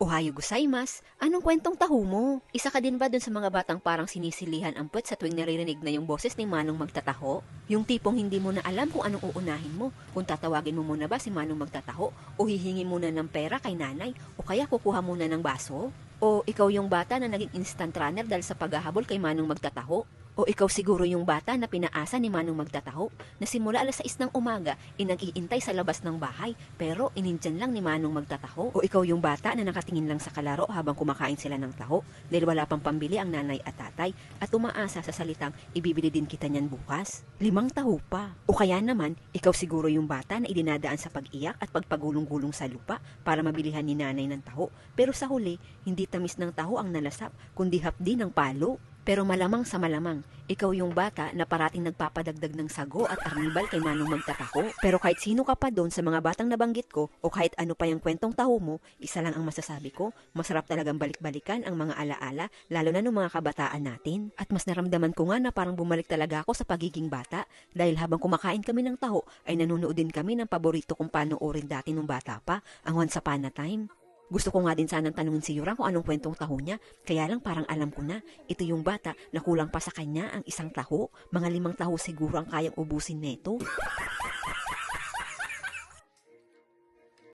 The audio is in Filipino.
Ohayo gozaimasu, anong kwentong taho mo? Isa ka din ba dun sa mga batang parang sinisilihan ang puwet sa tuwing naririnig na yung boses ni Manong magtataho? Yung tipong hindi mo na alam kung anong uunahin mo, kung tatawagin mo muna ba si Manong magtataho, o hihingi muna ng pera kay nanay, o kaya kukuha muna ng baso? O ikaw yung bata na naging instant runner dahil sa paghahabol kay Manong magtataho? O ikaw siguro yung bata na pinaasa ni Manong magtataho na simula 6 ng umaga nag-iintay sa labas ng bahay pero inindyan lang ni Manong magtataho? O ikaw yung bata na nakatingin lang sa kalaro habang kumakain sila ng taho dahil wala pang pambili ang nanay at tatay at umaasa sa salitang ibibili din kita niyan bukas? 5 taho pa. O kaya naman, ikaw siguro yung bata na idinadaan sa pag-iyak at pagpagulong-gulong sa lupa para mabilihan ni nanay ng taho pero sa huli, hindi tamis ng taho ang nalasap kundi hapdi ng palo. Pero malamang sa malamang, ikaw yung bata na parating nagpapadagdag ng sago at arnibal kay Manong magtataho. Pero kahit sino ka pa doon sa mga batang nabanggit ko o kahit ano pa yung kwentong taho mo, isa lang ang masasabi ko, masarap talagang balik-balikan ang mga alaala, lalo na ng mga kabataan natin. At mas naramdaman ko nga na parang bumalik talaga ako sa pagiging bata dahil habang kumakain kami ng taho ay nanonood din kami ng paborito kong panoorin dati nung bata pa, ang Once Upon a Time. Gusto ko nga din sanang tanungin si Yurang kung anong kwentong taho niya, kaya lang parang alam ko na, ito yung bata na kulang pa sa kanya ang 1 taho, mga 5 taho siguro ang kayang ubusin neto.